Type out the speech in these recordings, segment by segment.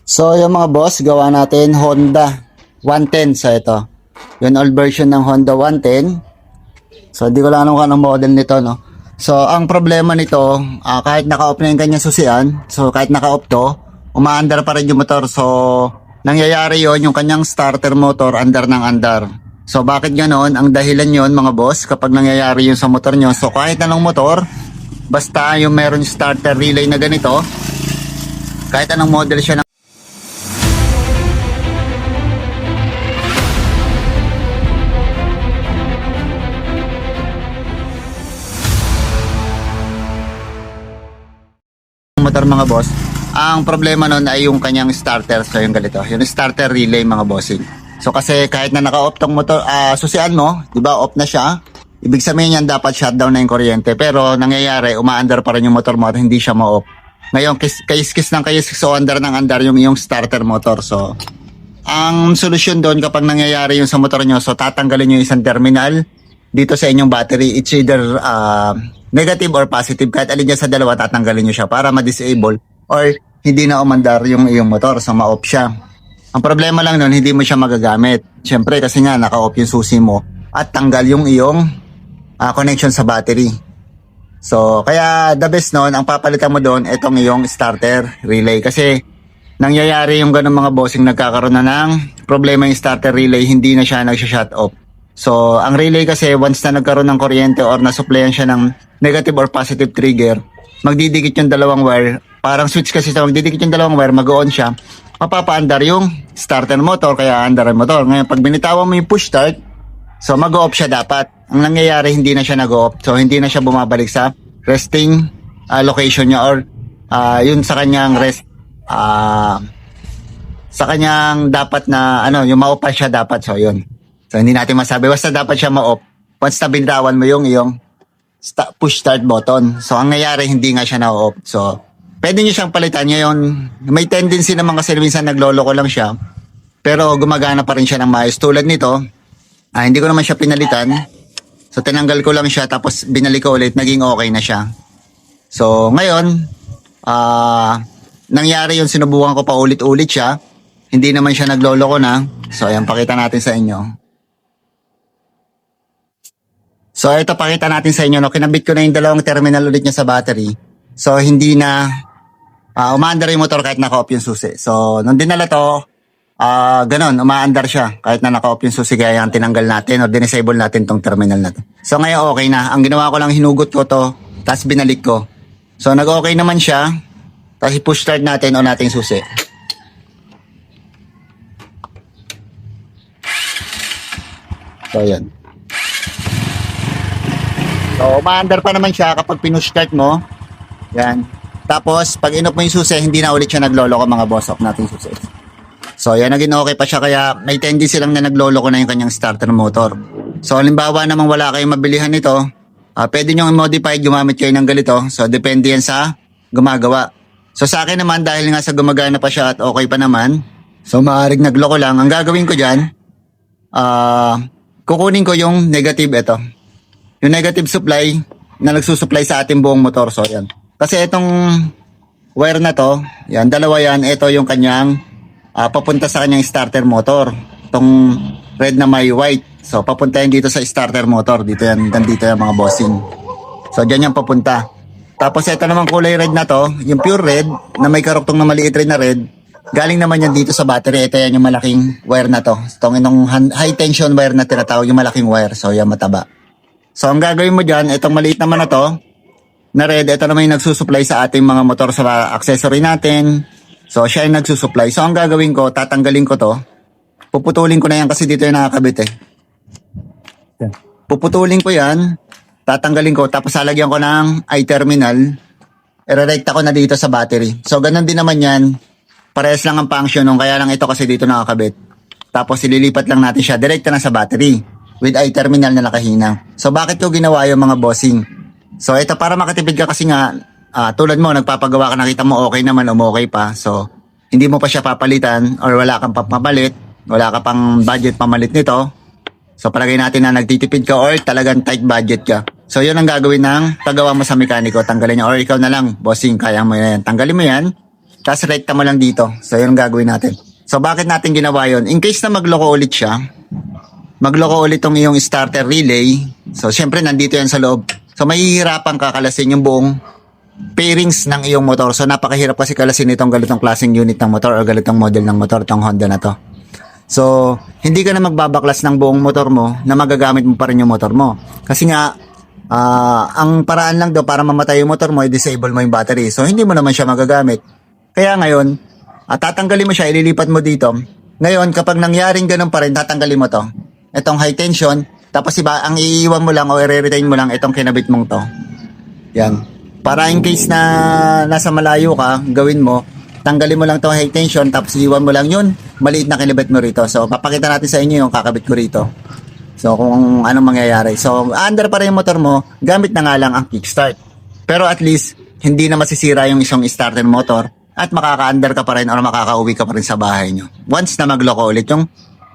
So yung mga boss, gawa natin Honda 110. So ito, yung old version ng Honda 110. So hindi ko lang alam kung anong model nito, no. So ang problema nito, kahit naka-off na yung kanyang susian, so kahit naka-off to, umaandar pa rin yung motor. So nangyayari yon, yung kanyang starter motor andar ng andar. So bakit ganoon? Ang dahilan yon mga boss, kapag nangyayari yun sa motor nyo, so kahit anong motor, basta yung meron starter relay na ganito, kahit anong model siya ng motor mga boss, ang problema nun ay yung kanyang starter. So yung ganito, yung starter relay mga bossing. So kasi kahit na naka-off tong motor, susian mo, di ba, off na siya, ibig sabihin yan dapat shutdown na yung kuryente, pero nangyayari umaandar pa rin yung motor mo at hindi siya ma-off. Ngayon kaiskis ng kaiskis, so andar ng andar yung starter motor. So ang solusyon doon kapag nangyayari yung sa motor nyo, so tatanggalin yung isang terminal dito sa inyong battery. It's either negative or positive, kahit alin dyan sa dalawa tatanggalin nyo siya para ma-disable or hindi na umandar yung iyong motor, so ma-off siya. Ang problema lang nun, hindi mo siya magagamit. Siyempre kasi nga naka-off yung susi mo at tanggal yung iyong connection sa battery. So kaya the best nun, ang papalitan mo doon, itong iyong starter relay. Kasi nangyayari yung ganun mga bossing, nagkakaroon na ng problema yung starter relay, hindi na siya nagsha-shut off. So ang relay kasi, once na nagkaroon ng kuryente or nasupplyan siya ng negative or positive trigger, magdidikit yung dalawang wire. Parang switch kasi sa magdidikit yung dalawang wire, mag-on siya, mapapaandar yung starter motor, kaya andar ang motor. Ngayon pag binitawan mo yung push start, so mag-off siya dapat. Ang nangyayari, hindi na siya nag-off, so hindi na siya bumabalik sa resting location niya or yun sa kanyang rest, sa kanyang dapat na yung ma-off pa siya dapat. So yun, so hindi natin masabi, basta dapat siya ma-off once na binitawan mo yung iyong push start button. So ang nangyayari, hindi nga siya na-off. So pwede nyo siyang palitan. Ngayon may tendency naman kasi minsan nagloloko lang siya, pero gumagana pa rin siya ng maayos. Tulad nito, hindi ko naman siya pinalitan, so tinanggal ko lang siya tapos binalik ko ulit, naging okay na siya. So ngayon nangyari yun, sinubukan ko pa ulit-ulit siya, hindi naman siya nagloloko na. So ayan, pakita natin sa inyo. So ito, pakita natin sa inyo, no? Kinabit ko na yung dalawang terminal ulit niya sa battery. So hindi na umaandar yung motor kahit naka-off yung susi. So nung dinala to, ganun, umaandar siya kahit na naka-off yung susi, kaya yung tinanggal natin o disable natin tong terminal na to. So ngayon okay na. Ang ginawa ko lang, hinugot ko to, tapos binalik ko. So nag-okay naman siya. Tapos push start natin o nating susi. So ayan. So umaandar pa naman siya kapag pinush start mo. Yan. Tapos pag in-off mo yung susi, hindi na ulit siya nagloloko mga boss. Off natin susi. So yan, naging okay pa siya, kaya may tendency lang na nagloloko na yung kanyang starter motor. So halimbawa naman wala kayong mabilihan nito, pwede nyo i-modify, gumamit kayo ng ganito. So depende yan sa gumagawa. So sa akin naman, dahil nga sa gumagana pa siya at okay pa naman, so maaaring nagloko lang, ang gagawin ko dyan, kukunin ko yung negative, ito yung negative supply na nagsusupply sa ating buong motor. So yan, kasi itong wire na to, yan, dalawa yan, ito yung kanyang papunta sa kanyang starter motor, itong red na may white. So papunta yan dito sa starter motor, dito yan, dito yan mga bossing. So dyan yan papunta. Tapos ito naman kulay red na to, yung pure red na may karuktong na maliit red na red, galing naman yan dito sa battery. Ito yan yung malaking wire na to, itong high tension wire na tinatawag, yung malaking wire. So yan, mataba. So ang gagawin mo dyan, itong maliit naman na to na red, ito naman yung nagsusupply sa ating mga motor sa accessory natin. So siya yung nagsusupply. So ang gagawin ko, tatanggalin ko to, puputulin ko na yan kasi dito yung nakakabit eh. Puputulin ko yan, tatanggalin ko, tapos lalagyan ko ng I-terminal, irerekta ko na dito sa battery. So ganun din naman yan, parehas lang ang function nung, kaya lang ito kasi dito nakakabit. Tapos ililipat lang natin siya direkta na sa battery with I-terminal na nakahina. So bakit ko ginawa yung mga bossing? So ito para makatipid ka, kasi nga tulad mo, nagpapagawa ka, nakita mo okay naman, okay pa. So hindi mo pa siya papalitan or wala kang papalit, wala ka pang budget pamalit nito. So palagay natin na nagtitipid ka or talagang tight budget ka. So yun ang gagawin ng paggawa mo sa mekaniko, tanggalin niya, or ikaw na lang bossing, kaya mo yan, tanggalin mo yan. Tapos rekta mo lang dito. So, yun ang gagawin natin. So, bakit natin ginawa yun? In case na magloko ulit siya, magloko ulit tong iyong starter relay. So, syempre, nandito yan sa loob. So, mahihirapan ka kalasin yung buong pairings ng iyong motor. So, napakahirap kasi kalasin itong ganitong klaseng unit ng motor o ganitong model ng motor, itong Honda na to. So, hindi ka na magbabaklas ng buong motor mo na magagamit mo pa rin yung motor mo. Kasi nga, ang paraan lang daw para mamatay yung motor mo, i-disable mo yung battery. So, hindi mo naman siya magagamit. Kaya ngayon, tatanggalin mo siya, ililipat mo dito. Ngayon, kapag nangyaring ganun pa rin, tatanggalin mo to. Itong high tension, tapos iba, ang iiwan mo lang o i-retain mo lang itong kinabit mong to. Yan. Para in case na nasa malayo ka, gawin mo, tanggalin mo lang itong high tension, tapos iiwan mo lang yun, maliit na kinabit mo rito. So, papakita natin sa inyo yung kakabit ko rito. So, kung anong mangyayari. So, under pa rin yung motor mo, gamit na nga lang ang kickstart. Pero at least, hindi na masisira yung isang starter motor at makaka-under ka pa rin or makaka-uwi ka pa rin sa bahay nyo. Once na magloko ulit yung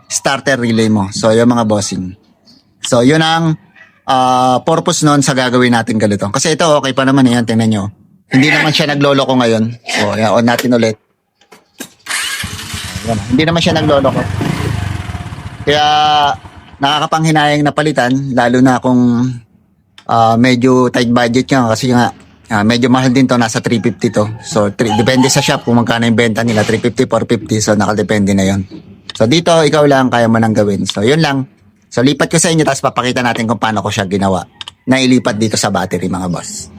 starter relay mo. So, yung mga bossing. So, yun ang purpose nun sa gagawin natin ganito. Kasi ito, okay pa naman yan. Tingnan nyo. Hindi naman siya nagloloko ngayon. So, yan, on natin ulit. Yan, hindi naman siya nagloloko. Kaya, nakakapanghinayang na palitan, lalo na kung medyo tight budget ka kasi nga medyo mahal din to, nasa 350 to. So depende sa shop kung magkano yung benta nila, 350, 450, so nakadepende na yon. So dito ikaw lang kaya mo nang gawin. So yun lang. So lipat ko sa inyo tapos papakita natin kung paano ko siya ginawa na ilipat dito sa battery mga boss.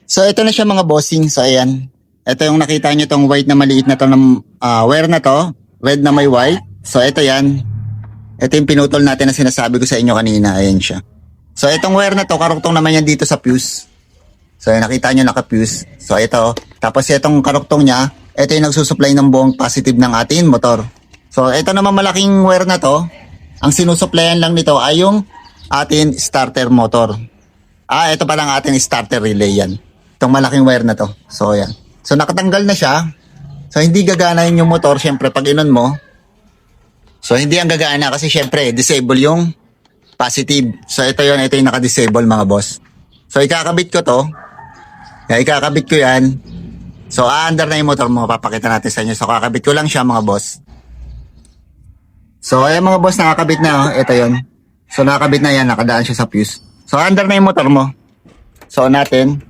So ito na siya mga bossing. So ayan, ito yung nakita nyo tong white na maliit na to ng wire na to, red na may white. So ito yan. Ito yung pinutol natin na sinasabi ko sa inyo kanina. Ayan siya. So itong wire na to, karuktong naman yan dito sa fuse. So yung nakita nyo naka-fuse. So ito. Tapos itong karuktong niya, ito yung nagsusupply ng buong positive ng ating motor. So ito naman malaking wire na to, ang sinusupplyan lang nito ay yung ating starter motor. Ito pa lang ating starter relay yan. Itong malaking wire na to. So yan. So nakatanggal na siya. So hindi gagana yung motor, syempre pag inon mo. So, hindi ang gagana kasi syempre, disable yung positive. So, ito yung naka-disable mga boss. So, ikakabit ko to. Ikakabit ko yan. So, under na yung motor mo. Papakita natin sa inyo. So, kakabit ko lang siya mga boss. So, ayan mga boss, nakakabit na. Oh. Ito yun. So, nakakabit na yan. Nakadaan siya sa fuse. So, under na yung motor mo. So, natin.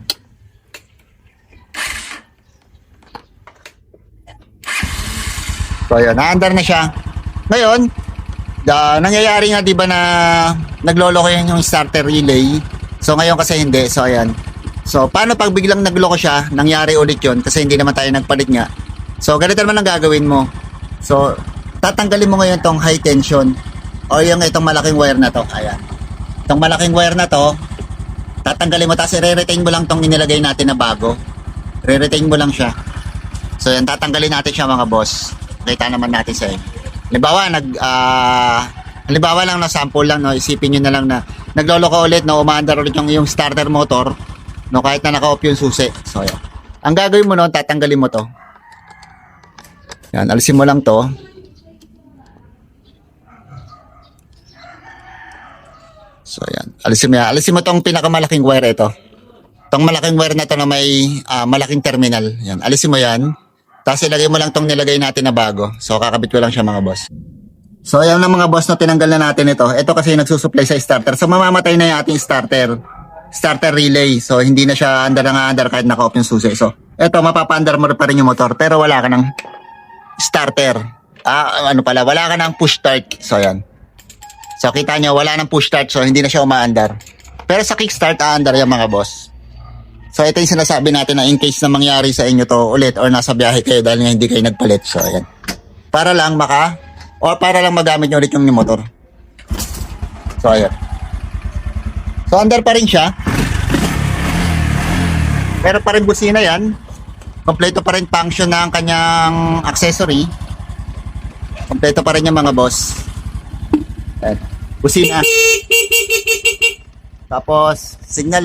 So, yun. Na-under na siya. Ngayon, nangyayari nga 'di ba na nagloloko yan yung starter relay. So ngayon kasi hindi. So ayan. So paano pag biglang nagloko siya, nangyari ulit 'yon kasi hindi naman tayo nagpalit nga. So ganito naman ang gagawin mo. So tatanggalin mo ngayon tong high tension o yung itong malaking wire na to. Ayan. Itong malaking wire na to, tatanggalin mo tapos i-retain mo lang tong inilagay natin na bago. Re-retain mo lang siya. So yan, tatanggalin natin siya mga boss. Kita naman natin sa inyo. Halimbawa lang na sample lang, no, isipin niyo na lang na nagloloko ulit, no, umaandar ulit yung starter motor, no, kahit na naka-off yung susi. So yan. Ang gagawin mo noon, tatanggalin mo to. Yan, alisin mo lang to. So yan, alisin mo tong pinakamalaking wire ito. Tong malaking wire na to na may malaking terminal. Yan, alisin mo yan. Tapos ilagay mo lang tong nilagay natin na bago. So kakabit ko lang siya mga boss. So ayan na mga boss, na tinanggal na natin ito. Ito kasi nagsusupply sa starter. So mamamatay na yung ating starter relay. So hindi na siya under kahit naka-off yung susi. So ito, mapapa-under mo pa rin yung motor pero wala ka ng starter. Wala ka ng push start. So ayan. So kita nyo, wala ng push start. So hindi na siya umaandar. Pero sa kickstart, aandar yung mga boss. So ito yung sinasabi natin na in case na mangyari sa inyo to ulit or nasa biyahe kayo dahil nga hindi kayo nagpalit. So ayan. Para lang magamit nyo ulit yung motor. So ayan. So under pa rin siya. Pero pa rin busina yan. Kompleto pa rin function ng kanyang accessory. Kompleto pa rin yung mga boss. Ayan. Busina. Tapos signal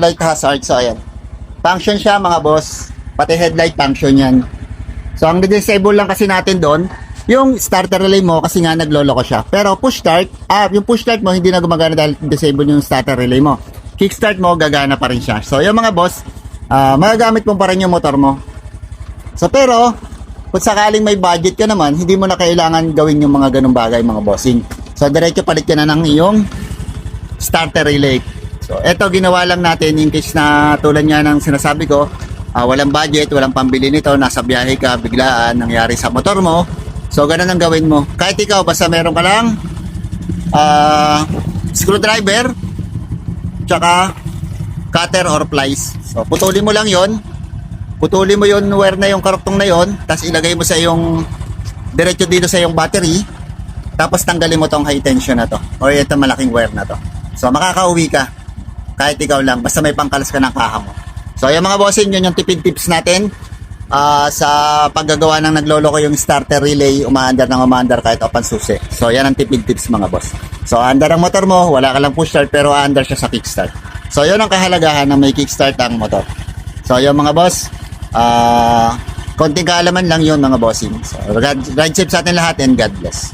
light hazard. So ayan, function siya mga boss, pati headlight function yan. So ang disable lang kasi natin doon yung starter relay mo kasi nga nagloloko siya. Pero push start, yung push start mo hindi na gumagana dahil disable yung starter relay mo. kickstart mo, gagana pa rin siya. So yung mga boss, magagamit mo pa rin yung motor mo. So pero, kung sakaling may budget ka naman, hindi mo na kailangan gawin yung mga ganung bagay mga bossing. So diretso palit ka na ng iyong starter relay. So eto ginawa lang natin in case na tulad nga ng sinasabi ko, walang budget, walang pambili nito, nasa biyahe ka, biglaan, nangyari sa motor mo. So ganun ang gawin mo. Kahit ikaw, basta meron ka lang screwdriver, tsaka cutter or plies. So putulin mo lang yon. Putulin mo yon wire na yung karuktong na yon, tapos ilagay mo sa yung diretso dito sa yung battery, tapos tanggalin mo tong high tension na to or ito malaking wire na to. So makakauwi ka kahit ikaw lang, basta may pangkalas ka ng kaha mo. So yung mga bossing, yun yung tipid tips natin sa paggagawa ng nagloloko yung starter relay, umaandar ng umaandar kahit open susi. So yan ang tipid tips mga boss. So andar ang motor mo, wala ka lang push start pero aandar siya sa kickstart. So yun ang kahalagahan na may kickstart ang motor. So yung mga boss, konting kaalaman lang yun mga bossing. So ride safe sa atin lahat and God bless.